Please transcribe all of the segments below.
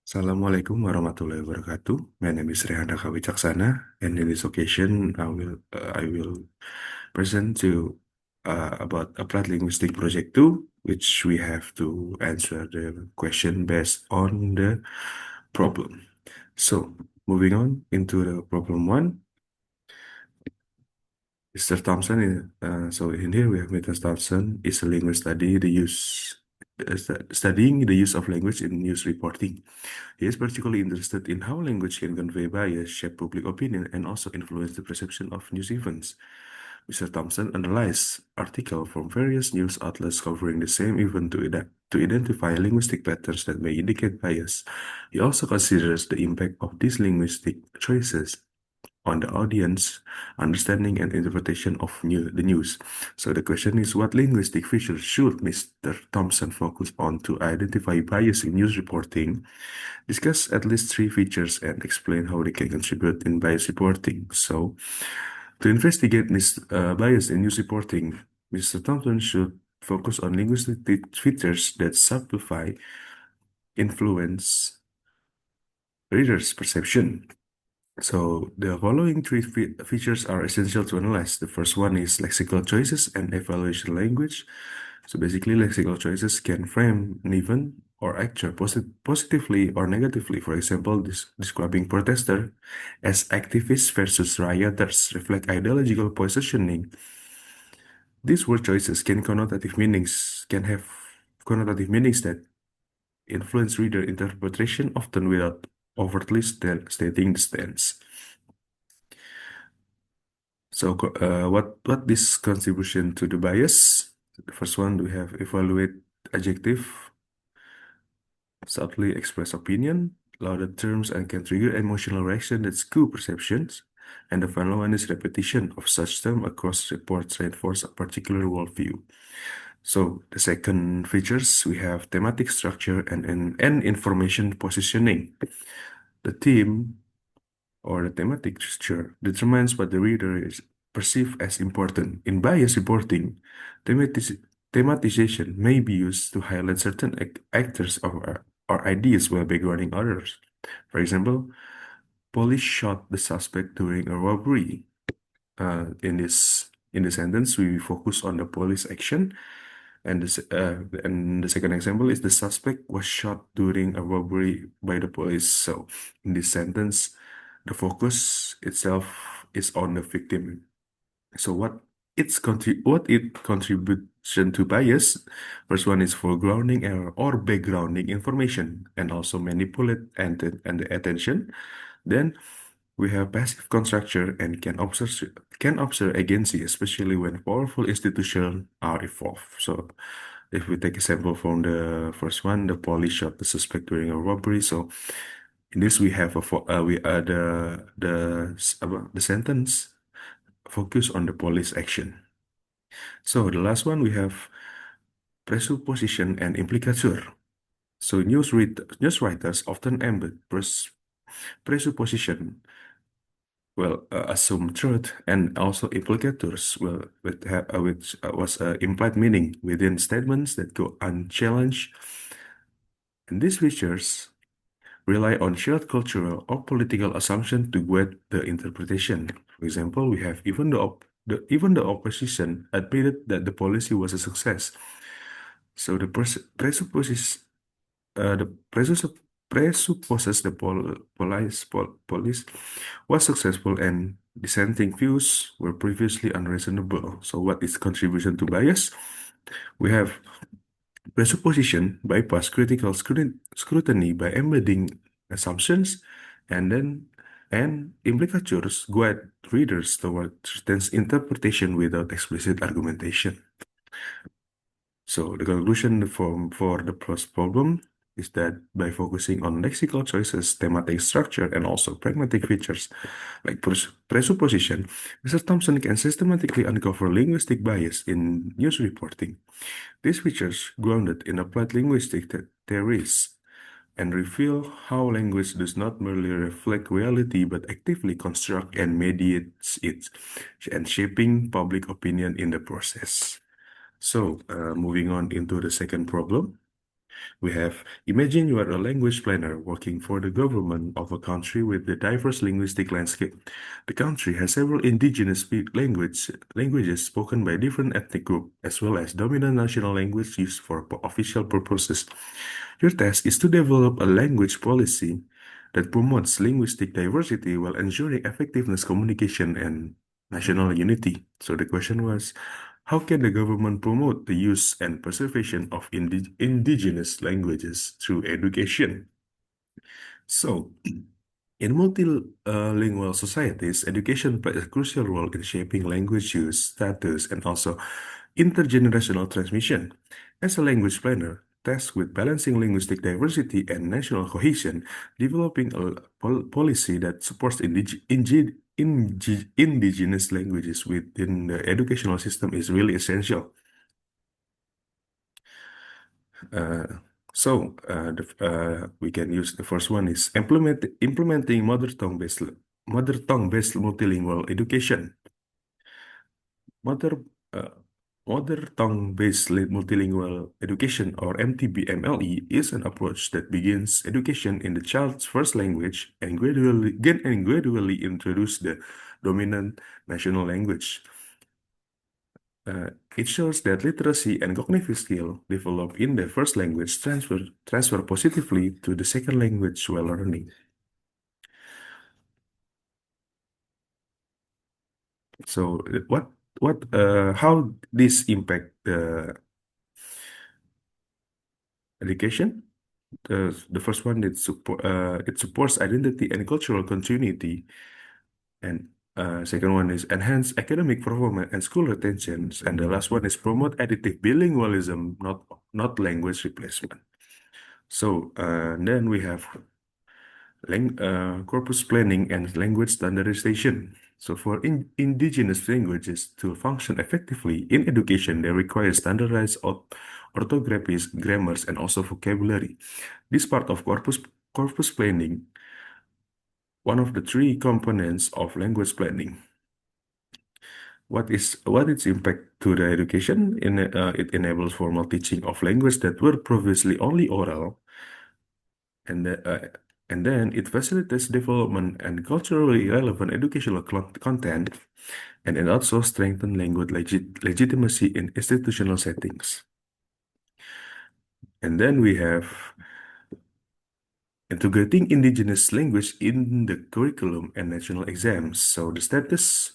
Assalamualaikum warahmatullahi wabarakatuh. My name is Rehan Raka Wicaksana, and in this occasion, I will present to about applied linguistic project 2, which we have to answer the question based on the problem. So, moving on into the problem 1, Mr. Thompson. So in here we have Mr. Thompson is a linguist studying the use of language in news reporting. He is particularly interested in how language can convey bias, shape public opinion, and also influence the perception of news events. Mr. Thompson analyzed articles from various news outlets covering the same event to identify linguistic patterns that may indicate bias. He also considers the impact of these linguistic choices on the audience understanding and interpretation of the news. So the question is, what linguistic features should Mr. Thompson focus on to identify bias in news reporting? Discuss at least three features and explain how they can contribute in bias reporting. So to investigate this bias in news reporting, Mr. Thompson should focus on linguistic features that simplify, influence readers' perception. So the following three features are essential to analyze. The first one is lexical choices and evaluation language. So basically, lexical choices can frame an event or actor positively or negatively. For example, describing protester as activists versus rioters reflect ideological positioning. These word choices can have connotative meanings that influence reader interpretation, often without overtly stating the stance. So, what this contribution to the bias? The first one, we have evaluate adjective, subtly express opinion, loaded terms, and can trigger emotional reaction that skew perceptions. And the final one is repetition of such term across reports reinforce a particular worldview. So the second features, we have thematic structure and information positioning. The theme or the thematic structure determines what the reader is perceived as important. In bias reporting, thematization may be used to highlight certain actors or ideas while backgrounding others. For example, police shot the suspect during a robbery. In the sentence, we focus on the police action, and the second example is the suspect was shot during a robbery by the police. So in this sentence, the focus itself is on the victim. So what it contribution to bias? First one is foregrounding error or backgrounding information and also manipulate and the attention. Then we have passive constructor and can observe agency, especially when powerful institutions are involved. So if we take a sample from the first one, the police shot the suspect during a robbery. So in this we have the sentence focus on the police action. So the last one we have presupposition and implicature. So news writers often embed presupposition, assume truth, and also implicators which was implied meaning within statements that go unchallenged. And these features rely on shared cultural or political assumption to guide the interpretation. For example, we have even the opposition admitted that the policy was a success. So the presupposes the police was successful and dissenting views were previously unreasonable. So what is contribution to bias? We have presupposition bypass critical scrutiny by embedding assumptions, and then and implicatures guide readers toward certain interpretation without explicit argumentation. So the conclusion for the first problem is that by focusing on lexical choices, thematic structure, and also pragmatic features like presupposition, Mr. Thompson can systematically uncover linguistic bias in news reporting. These features, grounded in applied linguistic theories, and reveal how language does not merely reflect reality but actively construct and mediates it, and shaping public opinion in the process. So, moving on into the second problem. We have imagine you are a language planner working for the government of a country with a diverse linguistic landscape. The country has several indigenous languages spoken by different ethnic groups, as well as dominant national language used for official purposes. Your task is to develop a language policy that promotes linguistic diversity while ensuring effectiveness, communication, and national unity. So the question was, how can the government promote the use and preservation of indigenous languages through education? So, in multilingual societies, education plays a crucial role in shaping language use, status, and also intergenerational transmission. As a language planner, tasked with balancing linguistic diversity and national cohesion, developing a policy that supports indigenous languages within the educational system is really essential. Uh, we can use the first one is implementing mother tongue based multilingual education. Mother uh, Mother tongue based multilingual education, or MTBMLE, is an approach that begins education in the child's first language and gradually introduce the dominant national language. It shows that literacy and cognitive skill developed in the first language transfer positively to the second language while learning. So, how this impact the education? The first one, it supports identity and cultural continuity, and second one is enhance academic performance and school retentions, and the last one is promote additive bilingualism, not language replacement. So then we have corpus planning and language standardization. So for indigenous languages to function effectively in education, they require standardized orthographies, grammars, and also vocabulary. This part of corpus planning, one of the three components of language planning. What its impact to the education? It enables formal teaching of language that were previously only oral, and and then it facilitates development and culturally relevant educational content, and it also strengthens language legitimacy in institutional settings. And then we have integrating indigenous language in the curriculum and national exams. So the status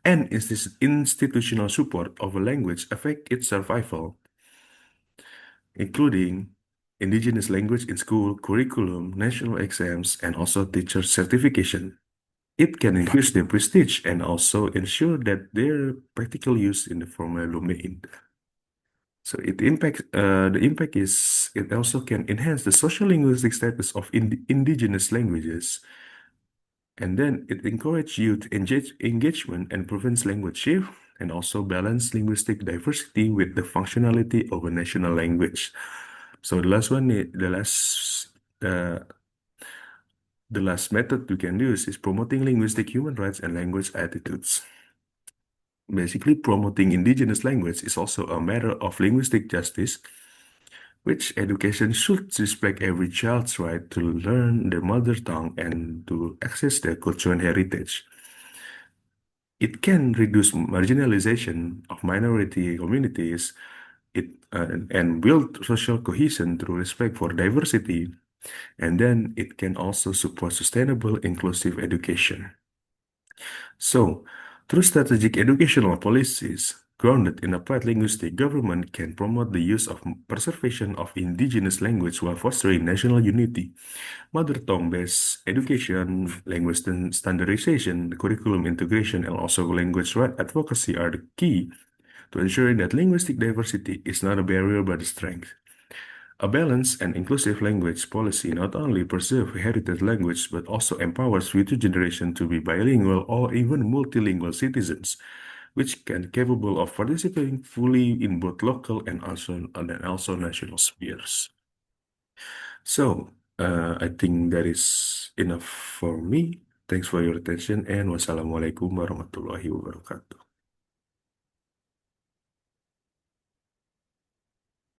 and institutional support of a language affect its survival, including indigenous language in school curriculum, national exams, and also teacher certification. It can increase their prestige and also ensure that their practical use in the formal domain. So the impact is it also can enhance the social linguistic status of indigenous languages, and then it encourages youth engagement and prevents language shift, and also balance linguistic diversity with the functionality of a national language. So uh, the last method we can use is promoting linguistic human rights and language attitudes. Basically, promoting indigenous language is also a matter of linguistic justice, which education should respect every child's right to learn their mother tongue and to access their culture and heritage. It can reduce marginalization of minority communities and build social cohesion through respect for diversity, and then it can also support sustainable, inclusive education. So, through strategic educational policies grounded in applied linguistics, government can promote the use of preservation of indigenous language while fostering national unity. Mother tongue-based education, language standardization, curriculum integration, and also language right advocacy are the key to ensuring that linguistic diversity is not a barrier but a strength. A balanced and inclusive language policy not only preserves heritage language but also empowers future generations to be bilingual or even multilingual citizens, which can capable of participating fully in both local and also national spheres. So, I think that is enough for me. Thanks for your attention and wassalamualaikum warahmatullahi wabarakatuh.